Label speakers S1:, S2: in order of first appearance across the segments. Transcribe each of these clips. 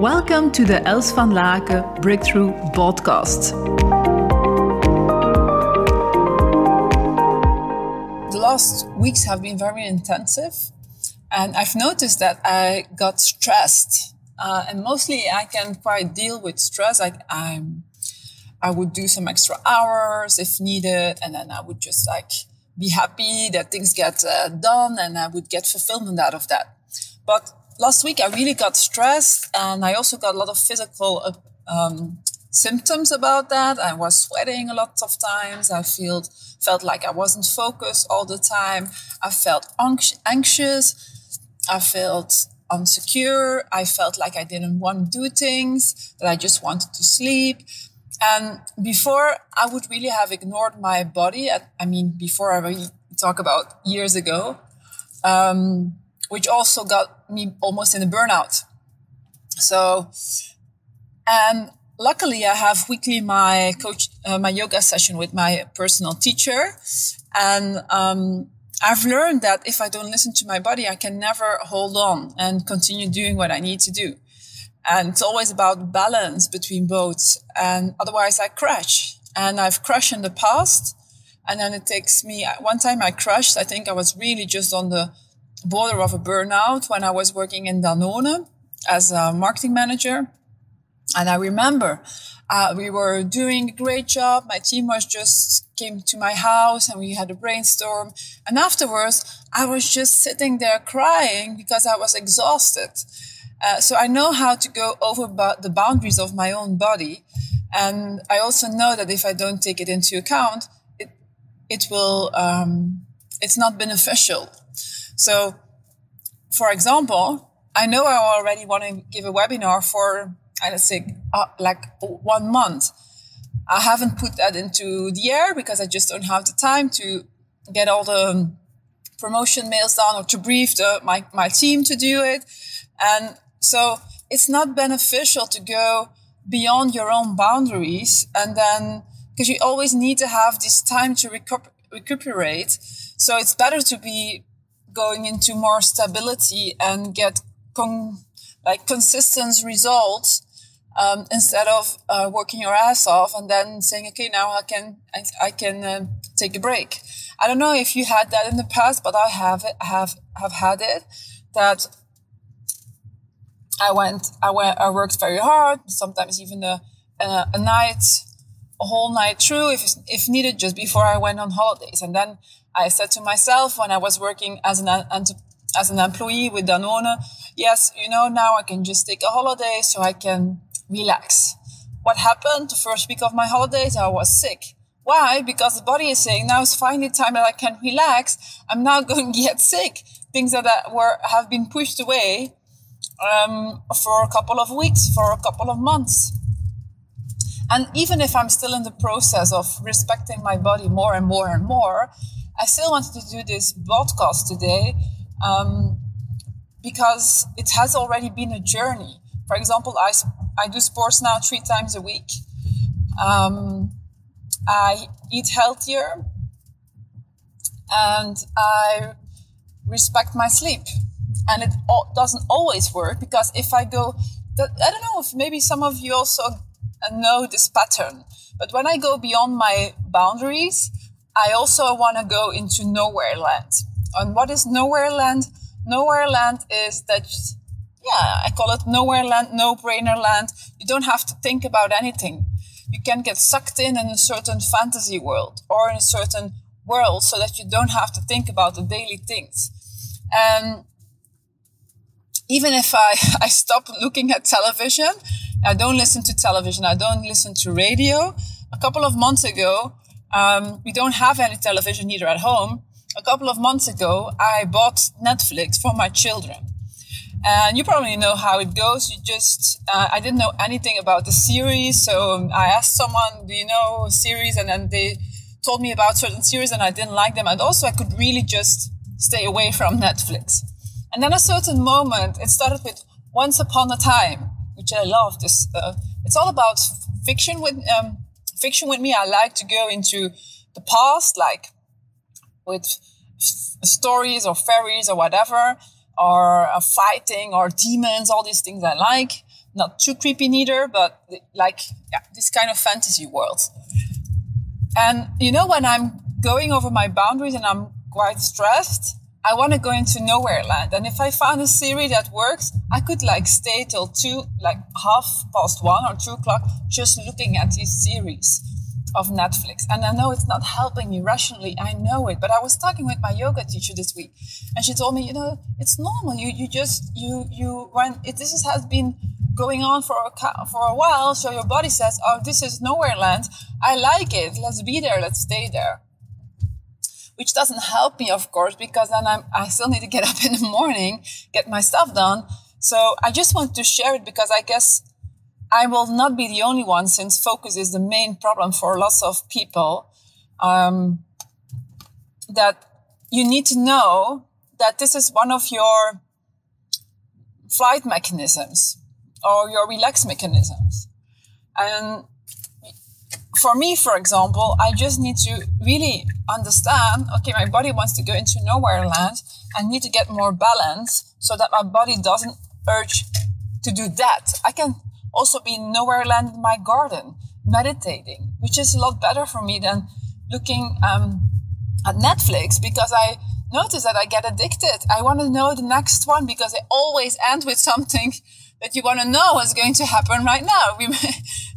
S1: Welcome to the Els van Laken Breakthrough Podcast.
S2: The last weeks have been very intensive, and I've noticed that I got stressed. And mostly I can quite deal with stress. I would do some extra hours if needed, and then I would just be happy that things get done, and I would get fulfillment out of that. But last week I really got stressed, and I also got a lot of physical symptoms about that. I was sweating a lot of times. I felt like I wasn't focused all the time. I felt anxious. I felt insecure. I felt like I didn't want to do things, that I just wanted to sleep. And before, I would really have ignored my body. Before I really talk about years ago, which also got me almost in a burnout. And luckily I have weekly my yoga session with my personal teacher. And I've learned that if I don't listen to my body, I can never hold on and continue doing what I need to do. And it's always about balance between both. And otherwise I crash. And I've crashed in the past. And then it takes me, one time I crashed, I think I was really just on the border of a burnout when I was working in Danone as a marketing manager. And I remember we were doing a great job. My team came to my house and we had a brainstorm. And afterwards, I was just sitting there crying because I was exhausted. So I know how to go over the boundaries of my own body. And I also know that if I don't take it into account, it's not beneficial. So, for example, I know I already want to give a webinar for, let's say, 1 month. I haven't put that into the air because I just don't have the time to get all the promotion mails done or to brief my team to do it. And so it's not beneficial to go beyond your own boundaries. And then, because you always need to have this time to recuperate. So it's better to be going into more stability and get consistent results instead of working your ass off and then saying, okay, now I can take a break. I don't know if you had that in the past, but I have had it. That I worked very hard, sometimes even a whole night through, if needed, just before I went on holidays. And then I said to myself when I was working as an employee with Danone, yes, now I can just take a holiday so I can relax. What happened the first week of my holidays? I was sick. Why? Because the body is saying now it's finally time that I can relax. I'm now going to get sick. Things that have been pushed away for a couple of weeks, for a couple of months. And even if I'm still in the process of respecting my body more and more and more, I still wanted to do this podcast today because it has already been a journey. For example, I do sports now 3 times a week. I eat healthier and I respect my sleep. And it doesn't always work because if I go, I don't know if maybe some of you also know this pattern, but when I go beyond my boundaries, I also want to go into nowhere land. And what is nowhere land? Nowhere land is that, I call it nowhere land, no-brainer land. You don't have to think about anything. You can get sucked in a certain fantasy world or in a certain world so that you don't have to think about the daily things. And even if I stop looking at television, I don't listen to television, I don't listen to radio. A couple of months ago, we don't have any television either at home. A couple of months ago, I bought Netflix for my children. And you probably know how it goes. I didn't know anything about the series. So I asked someone, do you know a series? And then they told me about certain series and I didn't like them. And also I could really just stay away from Netflix. And then a certain moment, it started with Once Upon a Time, which I love. It's all about fiction with me. I like to go into the past, like with stories or fairies or whatever. or fighting or demons, all these things I like. not too creepy neither, but like this kind of fantasy world. And when I'm going over my boundaries and I'm quite stressed, I want to go into nowhere land. And if I found a series that works, I could stay till 1:30 or 2:00 just looking at these series of Netflix. And I know it's not helping me rationally. I know it. But I was talking with my yoga teacher this week, and she told me, it's normal. This has been going on for a while. So your body says, oh, this is nowhere land. I like it. Let's be there. Let's stay there. Which doesn't help me, of course, because then I still need to get up in the morning, get my stuff done. So I just want to share it because I guess I will not be the only one, since focus is the main problem for lots of people, that you need to know that this is one of your flight mechanisms or your relax mechanisms. And for me, for example, I just need to really understand, okay, my body wants to go into nowhere land. I need to get more balance so that my body doesn't urge to do that. I can also be in nowhere land in my garden, meditating, which is a lot better for me than looking at Netflix, because I notice that I get addicted. I want to know the next one because they always end with something that you want to know is going to happen right now.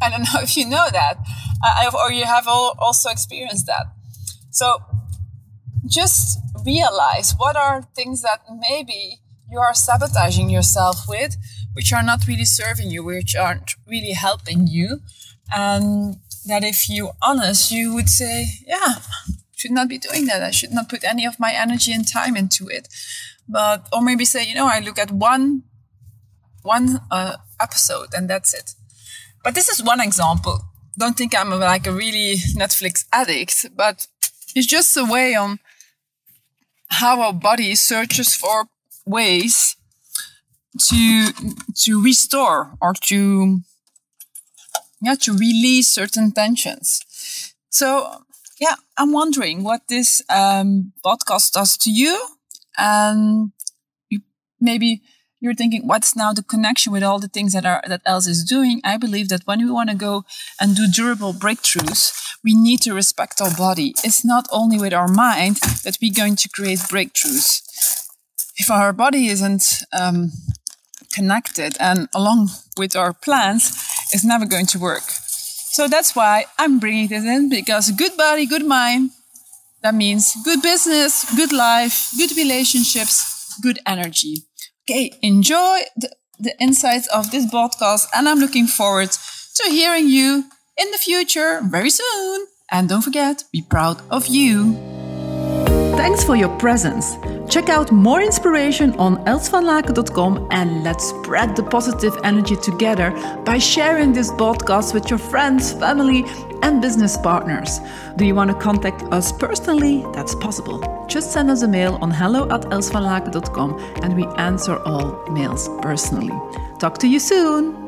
S2: I don't know if you know that, or you have also experienced that. So just realize what are things that maybe you are sabotaging yourself with, which are not really serving you, which aren't really helping you. And that if you're honest, you would say, yeah, should not be doing that. I should not put any of my energy and time into it. Or maybe say, I look at one episode and that's it. But this is one example. Don't think I'm like a really Netflix addict, but it's just a way on how our body searches for ways to restore or to release certain tensions. So I'm wondering what this podcast does to you, and maybe you're thinking, what's now the connection with all the things that else is doing? I believe that when we want to go and do durable breakthroughs, we need to respect our body. It's not only with our mind that we're going to create breakthroughs. If our body isn't connected and along with our plans, it's never going to work. So that's why I'm bringing this in, because good body, good mind, that means good business, good life, good relationships, good energy. Okay, enjoy the insights of this podcast, and I'm looking forward to hearing you in the future very soon. And don't forget, be proud of you.
S1: Thanks for your presence. Check out more inspiration on elsvanlaken.com, and let's spread the positive energy together by sharing this podcast with your friends, family, and business partners. Do you want to contact us personally? That's possible. Just send us a mail on hello@elsvanlaken.com and we answer all mails personally. Talk to you soon.